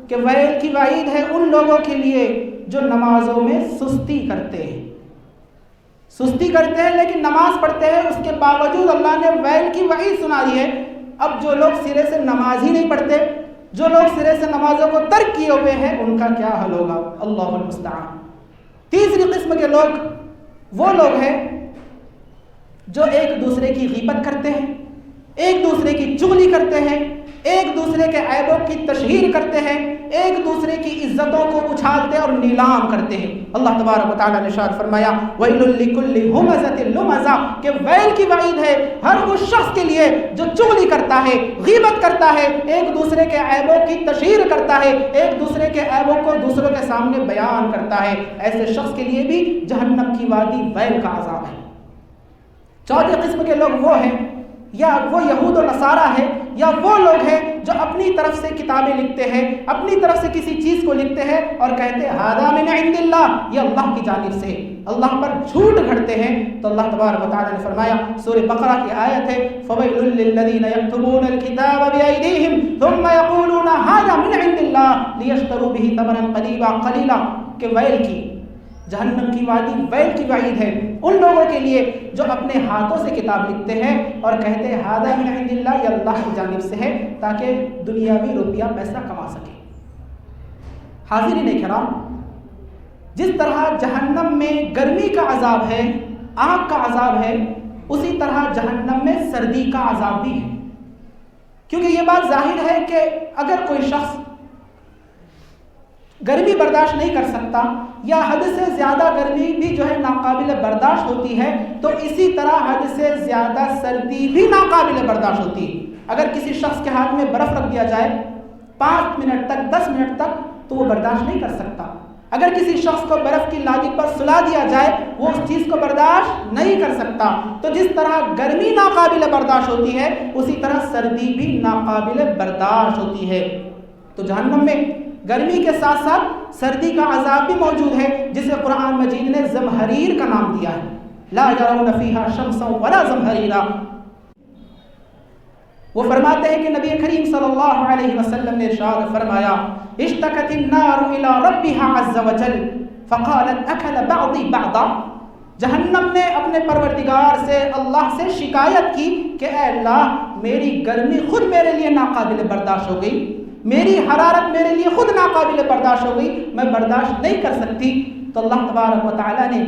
کہ ویل کی وعید ہے ان لوگوں کے لیے جو نمازوں میں سستی کرتے ہیں۔ سستی کرتے ہیں لیکن نماز پڑھتے ہیں، اس کے باوجود اللہ نے ویل کی وعید سنا دی ہے۔ اب جو لوگ سرے سے نماز ہی نہیں پڑھتے، جو لوگ سرے سے نمازوں کو ترک کیے ہوئے ہیں، ان کا کیا حل ہوگا؟ اللہ المستعان۔ تیسری قسم کے لوگ وہ لوگ ہیں جو ایک دوسرے کی غیبت کرتے ہیں، ایک دوسرے کی چغلی کرتے ہیں، ایک دوسرے کے عیبوں کی تشہیر کرتے ہیں، ایک دوسرے کی عزتوں کو اچھالتے اور نیلام کرتے ہیں۔ اللہ تبارک و تعالیٰ نے ارشاد فرمایا ویل لکل ہمزۃ لمزہ، کہ ویل کی وعید ہے ہر اس شخص کے لیے جو چغلی کرتا ہے، غیبت کرتا ہے، ایک دوسرے کے عیبوں کی تشہیر کرتا ہے، ایک دوسرے کے عیبوں کو دوسروں کے سامنے بیان کرتا ہے۔ ایسے شخص کے لیے بھی جہنم کی وادی ویل کا عذاب ہے۔ چوتھے قسم کے لوگ وہ ہیں، یا وہ یہود و نصارہ ہیں، یا وہ لوگ ہیں جو اپنی طرف سے کتابیں لکھتے ہیں، اپنی طرف سے کسی چیز کو لکھتے ہیں اور کہتے ہیں ھذا من عند اللہ، یہ اللہ کی جانب سے، اللہ پر جھوٹ گھڑتے ہیں۔ تو اللہ تبارک و تعالیٰ نے فرمایا، سورہ بقرہ کی آیت ہے فویل للذین یکتبون الکتاب بایدیہم ثم یقولون ھذا من عند اللہ لیشتروا بہ ثمنا قلیلا، کہ ویل کی، جہنم کی وادی ویل کی وعید ہے ان لوگوں کے لیے جو اپنے ہاتھوں سے کتاب لکھتے ہیں اور کہتے ہیں ھذا من عند اللہ، یہ اللہ کی جانب سے ہے، تاکہ دنیاوی روپیہ پیسہ کما سکے۔ حاضرین کرام، جس طرح جہنم میں گرمی کا عذاب ہے، آگ کا عذاب ہے، اسی طرح جہنم میں سردی کا عذاب بھی ہے۔ کیونکہ یہ بات ظاہر ہے کہ اگر کوئی شخص گرمی برداشت نہیں کر سکتا یا حد سے زیادہ گرمی بھی جو ہے ناقابل برداشت ہوتی ہے، تو اسی طرح حد سے زیادہ سردی بھی ناقابل برداشت ہوتی ہے۔ اگر کسی شخص کے ہاتھ میں برف رکھ دیا جائے 5 منٹ تک، 10 منٹ تک، تو وہ برداشت نہیں کر سکتا۔ اگر کسی شخص کو برف کی لادی پر سلا دیا جائے، وہ اس چیز کو برداشت نہیں کر سکتا۔ تو جس طرح گرمی ناقابل برداشت ہوتی ہے، اسی طرح سردی بھی ناقابل برداشت ہوتی ہے۔ تو جہنم میں گرمی کے ساتھ ساتھ سردی کا عذاب بھی موجود ہے، جسے قرآن مجید نے زمہریر کا نام دیا ہے۔ لا یرون فیہا شمسا ولا زمہریرا۔ وہ فرماتے ہیں کہ نبی کریم صلی اللہ علیہ وسلم نے ارشاد فرمایا اشتکت النار الی ربها عز وجل فقالت اکل بعضی بعضا، جہنم نے اپنے پروردگار سے، اللہ سے شکایت کی کہ اے اللہ، میری گرمی خود میرے لیے ناقابل برداشت ہو گئی، میری حرارت میرے لیے خود ناقابل برداشت ہو گئی، میں برداشت نہیں کر سکتی۔ تو اللہ تبارک و تعالیٰ نے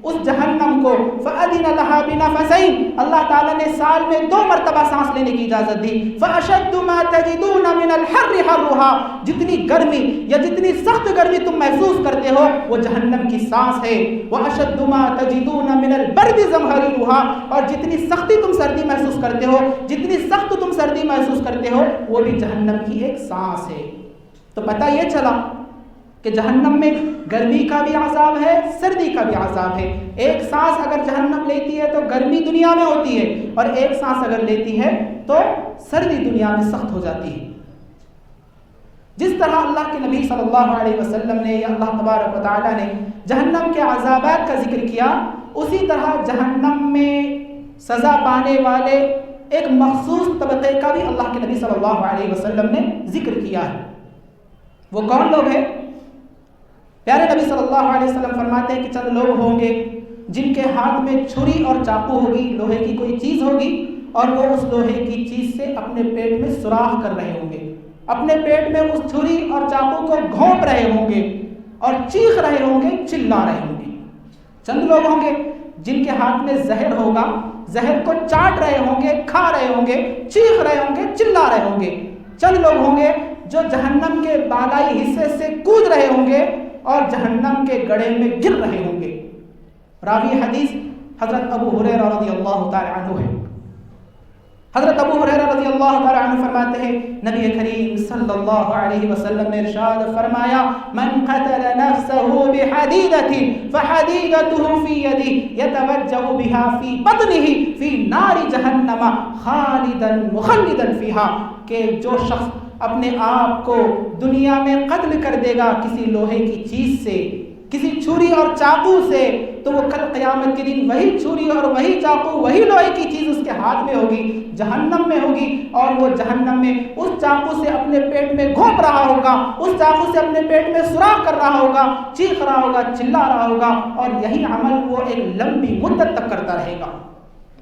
اس جہنم کو فَأَذِنَ لَهَا بِنَفَسَيْنِ، اللہ تعالیٰ نے سال میں 2 مرتبہ سانس لینے کی اجازت دی۔ فَأَشَدُّ مَا تَجِدُونَ مِنَ الْحَرِّ حَرُّهَا، جتنی گرمی یا جتنی سخت گرمی تم محسوس کرتے ہو وہ جہنم کی سانس ہے۔ وَأَشَدُّ مَا تَجِدُونَ مِنَ الْبَرْدِ زَمْهَرِيرُهَا، اور جتنی سختی تم سردی محسوس کرتے ہو، جتنی سخت تم سردی محسوس کرتے ہو، وہ بھی جہنم کی ایک سانس ہے۔ تو پتہ یہ چلا کہ جہنم میں گرمی کا بھی عذاب ہے، سردی کا بھی عذاب ہے۔ ایک سانس اگر جہنم لیتی ہے تو گرمی دنیا میں ہوتی ہے، اور ایک سانس اگر لیتی ہے تو سردی دنیا میں سخت ہو جاتی ہے۔ جس طرح اللہ کے نبی صلی اللہ علیہ وسلم نے یا اللہ تبارک و تعالیٰ نے جہنم کے عذابات کا ذکر کیا، اسی طرح جہنم میں سزا پانے والے ایک مخصوص طبقے کا بھی اللہ کے نبی صلی اللہ علیہ وسلم نے ذکر کیا ہے۔ وہ کون لوگ ہیں؟ پیارے نبی صلی اللہ علیہ وسلم فرماتے ہیں کہ چند لوگ ہوں گے جن کے ہاتھ میں چھری اور چاقو ہوگی، لوہے کی کوئی چیز ہوگی، اور وہ اس لوہے کی چیز سے اپنے پیٹ میں سوراخ کر رہے ہوں گے، اپنے پیٹ میں اس چھری اور چاقو کو گھونپ رہے ہوں گے اور چیخ رہے ہوں گے، چلا رہے ہوں گے۔ چند لوگ ہوں گے جن کے ہاتھ میں زہر ہوگا، زہر کو چاٹ رہے ہوں گے، کھا رہے ہوں گے، چیخ رہے ہوں گے، چلا رہے ہوں گے۔ چند لوگ ہوں گے جو جہنم کے بالائی حصے سے کود رہے ہوں گے اور جہنم کے گڑھے میں گر رہے ہوں گے۔ راوی حدیث حضرت ابو ہریرہ رضی اللہ تعالی عنہ ہے۔ حضرت ابو ہریرہ رضی اللہ تعالی عنہ فرماتے ہیں نبی کریم صلی اللہ علیہ وسلم نے ارشاد فرمایا من قتل نفسه بحدیدۃ فحدیدته فی یدہ یتوجہ بها فی بطنہ فی نار جہنم خالدا مخلدا فیہا، کہ جو شخص اپنے آپ کو دنیا میں قتل کر دے گا کسی لوہے کی چیز سے، کسی چھری اور چاقو سے، تو وہ کل قیامت کے دن وہی چھری اور وہی چاقو، وہی لوہے کی چیز اس کے ہاتھ میں ہوگی، جہنم میں ہوگی، اور وہ جہنم میں اس چاقو سے اپنے پیٹ میں گھونپ رہا ہوگا، اس چاقو سے اپنے پیٹ میں سوراخ کر رہا ہوگا، چیخ رہا ہوگا، چلا رہا ہوگا، اور یہی عمل وہ ایک لمبی مدت تک کرتا رہے گا۔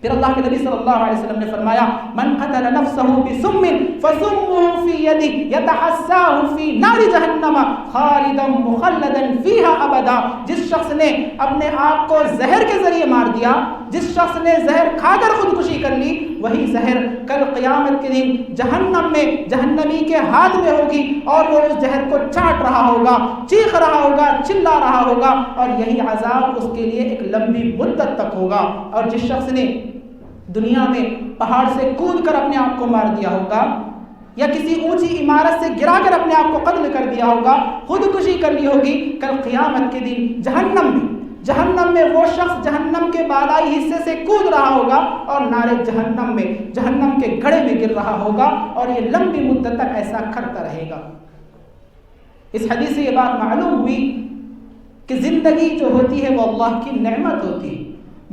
پھر اللہ کے نبی صلی اللہ علیہ وسلم نے فرمایا من قتل نفسه بسم فسمه في يده يتحساه في نار جہنم خالدا مخلدا فيها ابدا، جس شخص نے اپنے آپ کو زہر کے ذریعے مار دیا، جس شخص نے زہر کھا کر خودکشی کر لی، وہی زہر کل قیامت کے دن جہنم میں جہنمی کے ہاتھ میں ہوگی، اور وہ اس زہر کو چاٹ رہا ہوگا، چیخ رہا ہوگا، چلا رہا ہوگا، اور یہی عذاب اس کے لیے ایک لمبی مدت تک ہوگا۔ اور جس شخص نے دنیا میں پہاڑ سے کود کر اپنے آپ کو مار دیا ہوگا، یا کسی اونچی عمارت سے گرا کر اپنے آپ کو قتل کر دیا ہوگا، خودکشی کر لی ہوگی، کل قیامت کے دن جہنم میں وہ شخص جہنم کے بالائی حصے سے کود رہا ہوگا اور نارے جہنم میں جہنم کے گڑھے میں گر رہا ہوگا، اور یہ لمبی مدت تک ایسا کرتا رہے گا۔ اس حدیث سے یہ بات معلوم ہوئی کہ زندگی جو ہوتی ہے وہ اللہ کی نعمت ہوتی ہے۔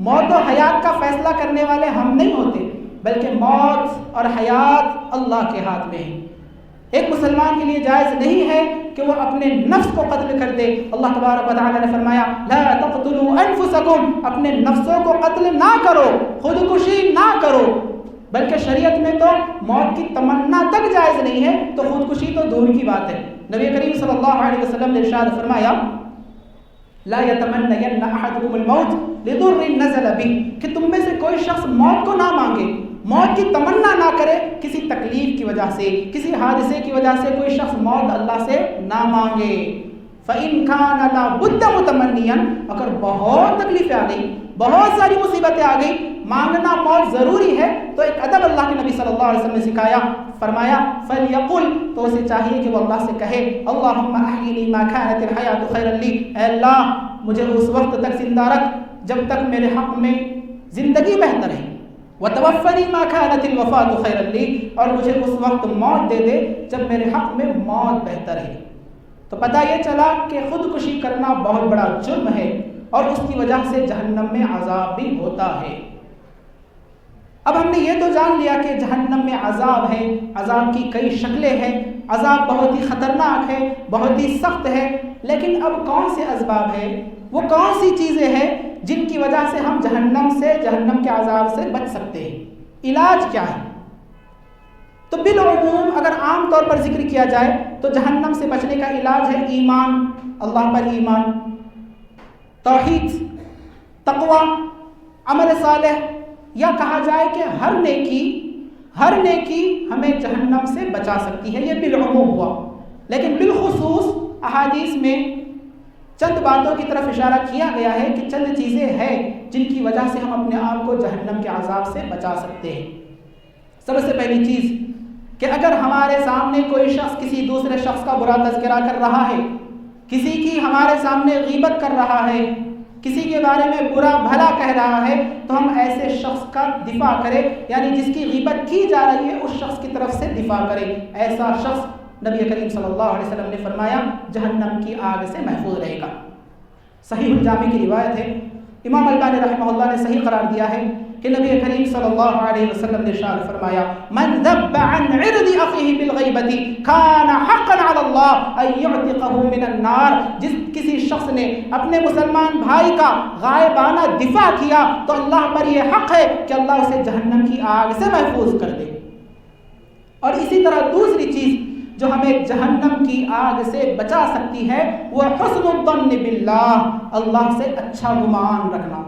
موت و حیات کا فیصلہ کرنے والے ہم نہیں ہوتے، بلکہ موت اور حیات اللہ کے ہاتھ میں ہے۔ ایک مسلمان کے لیے جائز نہیں ہے کہ وہ اپنے نفس کو قتل کر دے۔ اللہ تبارک و تعالی نے فرمایا لا تقتلوا انفسکم، اپنے نفسوں کو قتل نہ کرو، خودکشی نہ کرو، بلکہ شریعت میں تو موت کی تمنا تک جائز نہیں ہے، تو خودکشی تو دور کی بات ہے۔ نبی کریم صلی اللہ علیہ وسلم نے ارشاد فرمایا لا یتمنین احدکم الموت لضر نزل به، کہ تم میں سے کوئی شخص موت کو نہ مانگے، موت کی تمنا نہ کرے، کسی تکلیف کی وجہ سے، کسی حادثے کی وجہ سے کوئی شخص موت اللہ سے نہ مانگے۔ فَإِنْ كَانَ لَا بُدَّ مُتَمَنِّيًا، اگر بہت تکلیفیں آ گئی، بہت ساری مصیبتیں آ گئی، مانگنا موت ضروری ہے، تو ایک ادب اللہ کے نبی صلی اللہ علیہ وسلم نے سکھایا، فرمایا فَلْيَقُلْ، تو اسے چاہیے کہ وہ اللہ سے کہے اللہم احیینی ما کانت الحیات خیرا لی، اے اللہ مجھے اس وقت تک زندہ رکھ جب تک میرے حق میں زندگی بہتر ہے، وَتَوَفَّنِي مَا كَانَتِ الْوَفَاةُ خَيْرًا لِي، اور مجھے اس وقت موت دے دے جب میرے حق میں موت بہتر ہے۔ تو پتہ یہ چلا کہ خودکشی کرنا بہت بڑا جرم ہے، اور اس کی وجہ سے جہنم میں عذاب بھی ہوتا ہے۔ اب ہم نے یہ تو جان لیا کہ جہنم میں عذاب ہے، عذاب کی کئی شکلیں ہیں، عذاب بہت ہی خطرناک ہے، بہت ہی سخت ہے، لیکن اب کون سے اسباب ہیں، وہ کون سی چیزیں ہیں جن کی وجہ سے ہم جہنم کے عذاب سے بچ سکتے ہیں؟ علاج کیا ہے؟ تو بالعموم اگر عام طور پر ذکر کیا جائے تو جہنم سے بچنے کا علاج ہے ایمان، اللہ پر ایمان، توحید، تقوی، عمل صالح، یا کہا جائے کہ ہر نیکی ہمیں جہنم سے بچا سکتی ہے، یہ بالعموم ہوا۔ لیکن بالخصوص احادیث میں چند باتوں کی طرف اشارہ کیا گیا ہے کہ چند چیزیں ہیں جن کی وجہ سے ہم اپنے آپ کو جہنم کے عذاب سے بچا سکتے ہیں۔ سب سے پہلی چیز کہ اگر ہمارے سامنے کوئی شخص کسی دوسرے شخص کا برا تذکرہ کر رہا ہے، کسی کی ہمارے سامنے غیبت کر رہا ہے، کسی کے بارے میں برا بھلا کہہ رہا ہے، تو ہم ایسے شخص کا دفاع کریں، یعنی جس کی غیبت کی جا رہی ہے اس شخص کی طرف سے دفاع کریں۔ ایسا شخص نبی کریم صلی اللہ علیہ وسلم نے فرمایا جہنم کی آگ سے محفوظ رہے گا۔ صحیح الجامع کی روایت ہے، امام البانی رحمہ اللہ نے صحیح قرار دیا ہے کہ نبی کریم صلی اللہ علیہ وسلم نے ارشاد فرمایا من ذب عن عرض اخیہ بالغیبۃ کان حقا علی اللہ ان یعتقہ من النار، جس کسی شخص نے اپنے مسلمان بھائی کا غائبانہ دفاع کیا تو اللہ پر یہ حق ہے کہ اللہ اسے جہنم کی آگ سے محفوظ کر دے۔ اور اسی طرح دوسری چیز جو ہمیں جہنم کی آگ سے بچا سکتی ہے وہ حسن الظن باللہ، اللہ سے اچھا گمان رکھنا۔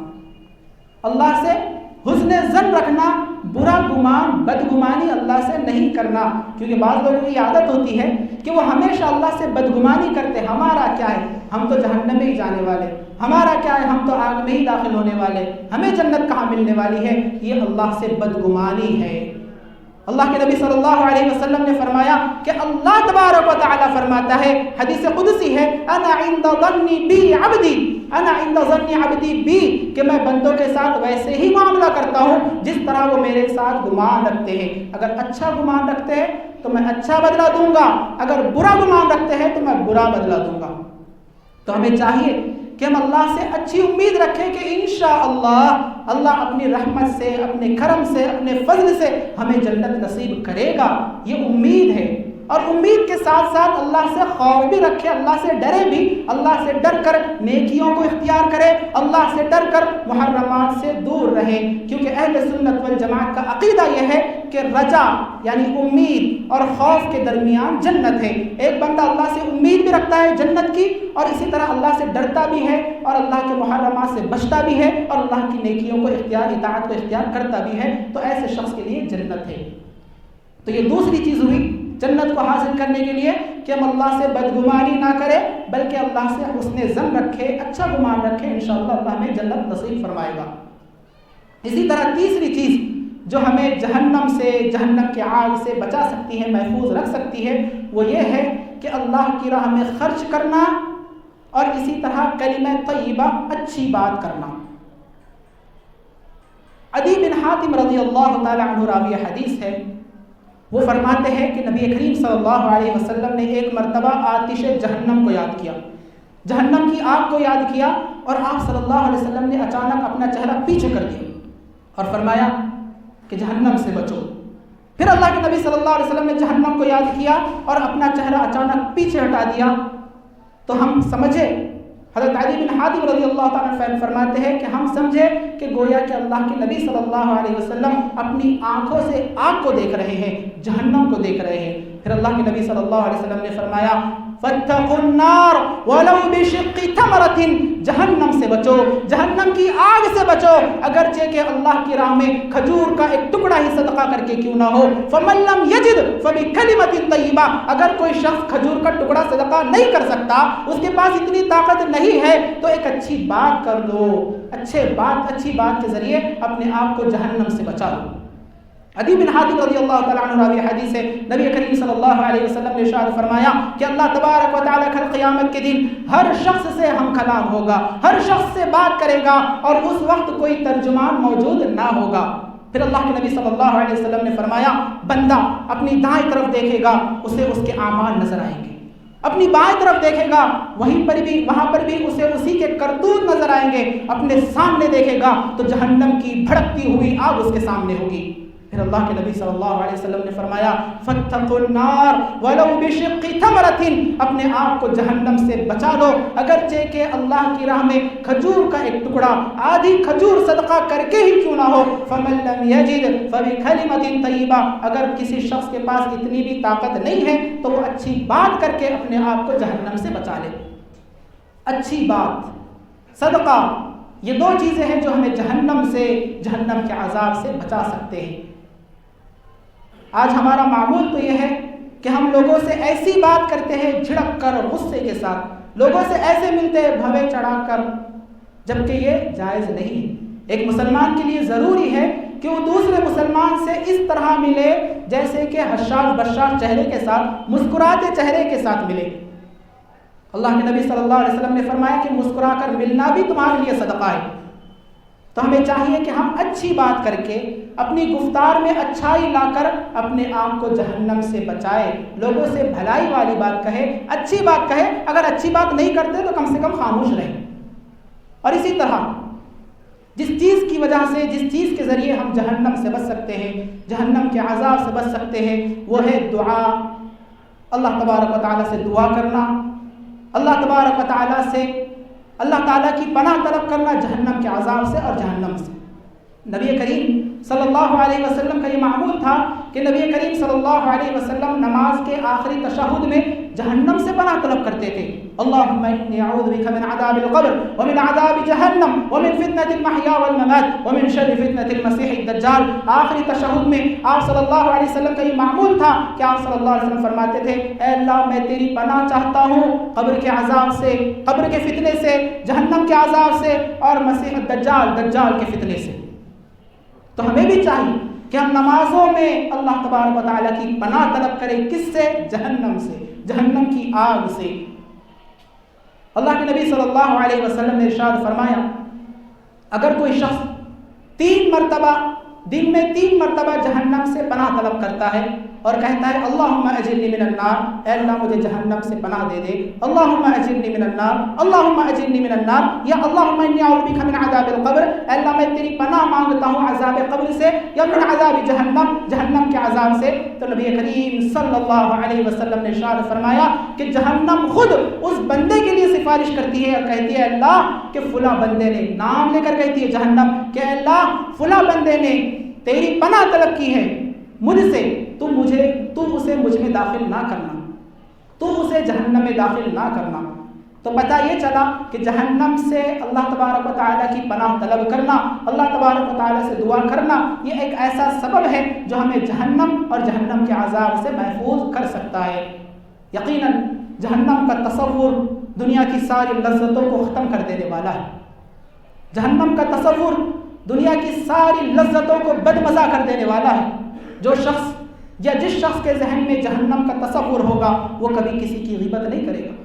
اللہ سے حسن ظن رکھنا، برا گمان بدگمانی اللہ سے نہیں کرنا، کیونکہ بعض لوگوں کی عادت ہوتی ہے کہ وہ ہمیشہ اللہ سے بدگمانی کرتے، ہمارا کیا ہے، ہم تو جہنم میں ہی جانے والے، ہمارا کیا ہے، ہم تو آگ میں ہی داخل ہونے والے، ہمیں جنت کہاں ملنے والی ہے، یہ اللہ سے بدگمانی ہے۔ اللہ کے نبی صلی اللہ علیہ وسلم نے فرمایا کہ اللہ تبارک و تعالیٰ فرماتا ہے، حدیث قدسی ہے، انا عند ظن بی عبدی، انا عند ظن عبدی بی، کہ میں بندوں کے ساتھ ویسے ہی معاملہ کرتا ہوں جس طرح وہ میرے ساتھ گمان رکھتے ہیں۔ اگر اچھا گمان رکھتے ہیں تو میں اچھا بدلہ دوں گا، اگر برا گمان رکھتے ہیں تو میں برا بدلہ دوں گا۔ تو ہمیں چاہیے کہ ہم اللہ سے اچھی امید رکھیں کہ انشاءاللہ اللہ اپنی رحمت سے، اپنے کرم سے، اپنے فضل سے ہمیں جنت نصیب کرے گا، یہ امید ہے۔ اور امید کے ساتھ ساتھ اللہ سے خوف بھی رکھے، اللہ سے ڈرے بھی، اللہ سے ڈر کر نیکیوں کو اختیار کرے، اللہ سے ڈر کر محرمات سے دور رہے، کیونکہ اہل سنت والجماعت کا عقیدہ یہ ہے کہ رجا یعنی امید اور خوف کے درمیان جنت ہے۔ ایک بندہ اللہ سے امید بھی رکھتا ہے جنت کی، اور اسی طرح اللہ سے ڈرتا بھی ہے، اور اللہ کے محرمات سے بچتا بھی ہے، اور اللہ کی نیکیوں کو اطاعت کو اختیار کرتا بھی ہے، تو ایسے شخص کے لیے جنت ہے۔ تو یہ دوسری چیز ہوئی جنت کو حاصل کرنے کے لیے کہ ہم اللہ سے بدگمانی نہ کریں، بلکہ اللہ سے حسن ظن رکھے، اچھا گمان رکھے، انشاءاللہ اللہ ہمیں جنت نصیب فرمائے گا۔ اسی طرح تیسری چیز جو ہمیں جہنم سے، جہنم کے آگ سے بچا سکتی ہے، محفوظ رکھ سکتی ہے، وہ یہ ہے کہ اللہ کی راہ میں خرچ کرنا، اور اسی طرح کلمہ طیبہ، اچھی بات کرنا۔ عدی بن حاتم رضی اللہ تعالی عنہ راوی حدیث ہے، وہ فرماتے ہیں کہ نبی کریم صلی اللہ علیہ وسلم نے ایک مرتبہ آتش جہنم کو یاد کیا، جہنم کی آگ کو یاد کیا، اور آپ صلی اللہ علیہ وسلم نے اچانک اپنا چہرہ پیچھے کر دیا اور فرمایا کہ جہنم سے بچو۔ پھر اللہ کے نبی صلی اللہ علیہ وسلم نے جہنم کو یاد کیا اور اپنا چہرہ اچانک پیچھے ہٹا دیا، تو ہم سمجھے، حضرت عدی بن حاتم رضی اللہ تعالیٰ عنہ فرماتے ہیں کہ ہم سمجھے کہ گویا کہ اللہ کے نبی صلی اللہ علیہ وسلم اپنی آنکھوں سے آگ کو دیکھ رہے ہیں، جہنم کو دیکھ رہے ہیں۔ پھر اللہ کے نبی صلی اللہ علیہ وسلم نے فرمایا فاتقوا النار ولو بشق تمرۃ، جہنم سے بچو، جہنم کی آگ سے بچو، اگرچہ کہ اللہ کی راہ میں کھجور کا ایک ٹکڑا ہی صدقہ کر کے کیوں نہ ہو۔ فمن لم یجد فبکلمۃ طیبہ، اگر کوئی شخص کھجور کا ٹکڑا صدقہ نہیں کر سکتا، اس کے پاس اتنی طاقت نہیں ہے، تو ایک اچھی بات کر دو، اچھی بات کے ذریعے اپنے آپ کو جہنم سے بچا لو۔ عدی بن حاتم رضی اللہ تعالیٰ عنہ راوی حدیث ہے، نبی کریم صلی اللہ علیہ وسلم نے ارشاد فرمایا کہ اللہ تبارک و تعالیٰ کل قیامت کے دن ہر شخص سے ہم کلام ہوگا، ہر شخص سے بات کرے گا، اور اس وقت کوئی ترجمان موجود نہ ہوگا۔ پھر اللہ کے نبی صلی اللہ علیہ وسلم نے فرمایا بندہ اپنی دائیں طرف دیکھے گا، اسے اس کے اعمال نظر آئیں گے، اپنی بائیں طرف دیکھے گا، وہاں پر بھی اسے اسی کے کرتوت نظر آئیں گے، اپنے سامنے دیکھے گا تو جہنم کی بھڑکتی ہوئی آگ اس کے سامنے ہوگی۔ پھر اللہ کے نبی صلی اللہ علیہ وسلم نے فرمایا فاتقوا النار ولو بشق تمرۃ، اپنے آپ کو جہنم سے بچا لو، اگرچہ کہ اللہ کی راہ میں کھجور کا ایک ٹکڑا، آدھی کھجور صدقہ کر کے ہی کیوں نہ ہو۔ فمن لم یجد فبکلمۃ طیبہ، اگر کسی شخص کے پاس اتنی بھی طاقت نہیں ہے تو وہ اچھی بات کر کے اپنے آپ کو جہنم سے بچا لے۔ اچھی بات، صدقہ، یہ دو چیزیں ہیں جو ہمیں جہنم کے عذاب سے بچا سکتے ہیں۔ آج ہمارا معمول تو یہ ہے کہ ہم لوگوں سے ایسی بات کرتے ہیں جھڑک کر، غصے کے ساتھ، لوگوں سے ایسے ملتے ہیں بھوے چڑھا کر، جبکہ یہ جائز نہیں ہے۔ ایک مسلمان کے لیے ضروری ہے کہ وہ دوسرے مسلمان سے اس طرح ملے جیسے کہ حشاش بشاش چہرے کے ساتھ، مسکراتے چہرے کے ساتھ ملے۔ اللہ کے نبی صلی اللہ علیہ وسلم نے فرمایا کہ مسکرا کر ملنا بھی تمہارے لیے صدقہ ہے۔ تو ہمیں چاہیے کہ ہم اچھی بات کر کے، اپنی گفتار میں اچھائی لا کر اپنے آپ کو جہنم سے بچائے، لوگوں سے بھلائی والی بات کہے، اچھی بات کہے، اگر اچھی بات نہیں کرتے تو کم سے کم خاموش رہیں۔ اور اسی طرح جس چیز کی وجہ سے، جس چیز کے ذریعے ہم جہنم سے بچ سکتے ہیں، جہنم کے عذاب سے بچ سکتے ہیں، وہ ہے دعا، اللہ تبارک و تعالیٰ سے دعا کرنا، اللہ تبارک و تعالیٰ سے اللہ تعالیٰ کی پناہ طلب کرنا جہنم کے عذاب سے اور جہنم سے۔ نبی کریم صلی اللہ علیہ وسلم کا یہ معمول تھا کہ نبی کریم صلی اللہ علیہ وسلم نماز کے آخری تشہد میں جہنم سے پناہ طلب کرتے تھے. اللہم انی اعوذ بک من عذاب القبر ومن عذاب جہنم ومن فتنة المحیا والممات ومن شر فتنة المسیح الدجال. آخری تشہد میں آپ صلی اللہ علیہ وسلم کا یہ معمول تھا کہ آپ صلی اللہ علیہ وسلم فرماتے تھے اے اللہ میں تیری پناہ چاہتا ہوں قبر کے عذاب سے, قبر کے فتنے سے, جہنم کے عذاب سے اور مسیح الدجال, دجال کے فتنے سے. تو ہمیں بھی چاہیے کہ ہم نمازوں میں اللہ تبارک و تعالیٰ کی پناہ طلب کریں. کس سے؟ جہنم سے, جہنم کی آگ سے. اللہ کے نبی صلی اللہ علیہ وسلم نے ارشاد فرمایا اگر کوئی شخص 3 مرتبہ دن میں 3 مرتبہ جہنم سے پناہ طلب کرتا ہے اور کہتا ہے اللہم اجرنی من النار, اے اللہ مجھے جہنم سے پناہ دے دے, اللہم اجرنی من النار, اللہم اجرنی من النار, یا اللہم انی اعوذ بک من عذاب القبر, اے اللہ میں تیری پناہ مانگتا ہوں عذاب قبر سے یا من عذاب جہنم, جہنم کے عذاب سے. تو نبی کریم صلی اللہ علیہ وسلم نے ارشاد فرمایا کہ جہنم خود اس بندے کے لیے سفارش کرتی ہے اور کہتی ہے اللہ کہ فلاں بندے نے, نام لے کر کہتی ہے جہنم کہ اے اللہ فلاں بندے نے تیری پناہ طلب کی ہے مجھ سے, تو اسے مجھ میں داخل نہ کرنا, تو اسے جہنم میں داخل نہ کرنا. تو پتہ یہ چلا کہ جہنم سے اللہ تبارک و تعالیٰ کی پناہ طلب کرنا, اللہ تبارک و تعالیٰ سے دعا کرنا, یہ ایک ایسا سبب ہے جو ہمیں جہنم اور جہنم کے عذاب سے محفوظ کر سکتا ہے. یقیناً جہنم کا تصور دنیا کی ساری لذتوں کو ختم کر دینے والا ہے. جہنم کا تصور دنیا کی ساری لذتوں کو بدمزہ کر دینے والا ہے. جو شخص یا جس شخص کے ذہن میں جہنم کا تصور ہوگا وہ کبھی کسی کی غیبت نہیں کرے گا.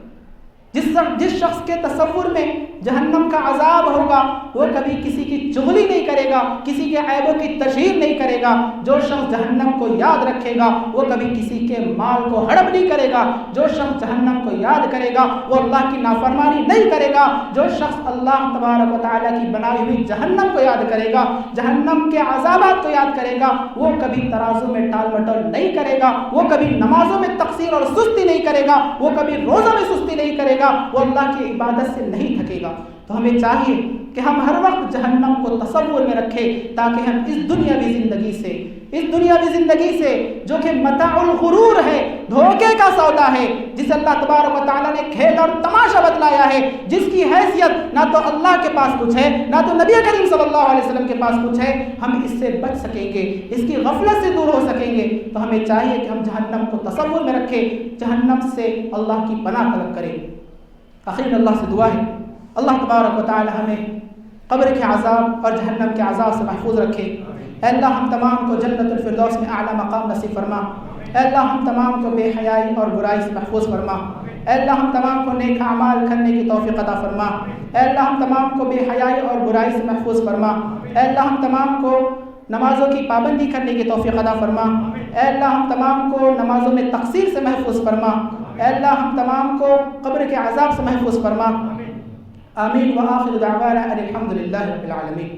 جس شخص کے تصور میں جہنم کا عذاب ہوگا وہ کبھی کسی کی چغلی نہیں کرے گا, کسی کے عیبوں کی تشہیر نہیں کرے گا. جو شخص جہنم کو یاد رکھے گا وہ کبھی کسی کے مال کو ہڑپ نہیں کرے گا. جو شخص جہنم کو یاد کرے گا وہ اللہ کی نافرمانی نہیں کرے گا. جو شخص اللہ تبارک و تعالیٰ کی بنائی ہوئی جہنم کو یاد کرے گا, جہنم کے عذابات کو یاد کرے گا, وہ کبھی ترازو میں ٹال مٹول نہیں کرے گا, وہ کبھی نمازوں میں تقصیر اور سستی نہیں کرے گا, وہ کبھی روزوں میں سستی نہیں کرے گا, وہ اللہ کی عبادت سے نہیں تھکے گا. تو ہمیں چاہیے کہ ہم ہر وقت جہنم کو تصور میں رکھیں تاکہ ہم اس دنیاوی زندگی سے جو کہ متاع الغرور ہے, دھوکے کا سودا ہے, جس اللہ تبارک و تعالیٰ نے کھیل اور تماشا بتلایا ہے, جس کی حیثیت نہ تو اللہ کے پاس کچھ ہے نہ تو نبی کریم صلی اللہ علیہ وسلم کے پاس کچھ ہے, ہم اس سے بچ سکیں گے, اس کی غفلت سے دور ہو سکیں گے. تو ہمیں چاہیے کہ ہم جہنم کو تصور میں رکھیں, جہنم سے اللہ کی پناہ طلب کریں. آخر اللہ سے دعا ہے اللہ تبارک و تعالی ہمیں قبر کے عذاب اور جہنم کے عذاب سے محفوظ رکھے. اے اللہ ہم تمام کو جنت الفردوس میں اعلیٰ مقام نصیب فرما. اے اللہ ہم تمام کو بے حیائی اور برائی سے محفوظ فرما. اے اللہ ہم تمام کو نیک اعمال کرنے کی توفیق عطا فرما. اے اللہ ہم تمام کو بے حیائی اور برائی سے محفوظ فرما. اے اللہ ہم تمام کو نمازوں کی پابندی کرنے کی توفیق عطا فرما. اے اللہ ہم تمام کو نمازوں میں تقصیر سے محفوظ فرما. اے اللہ ہم تمام کو قبر کے عذاب سے محفوظ فرما. آمین. وآخر دعوانا ان الحمد للہ رب العالمین.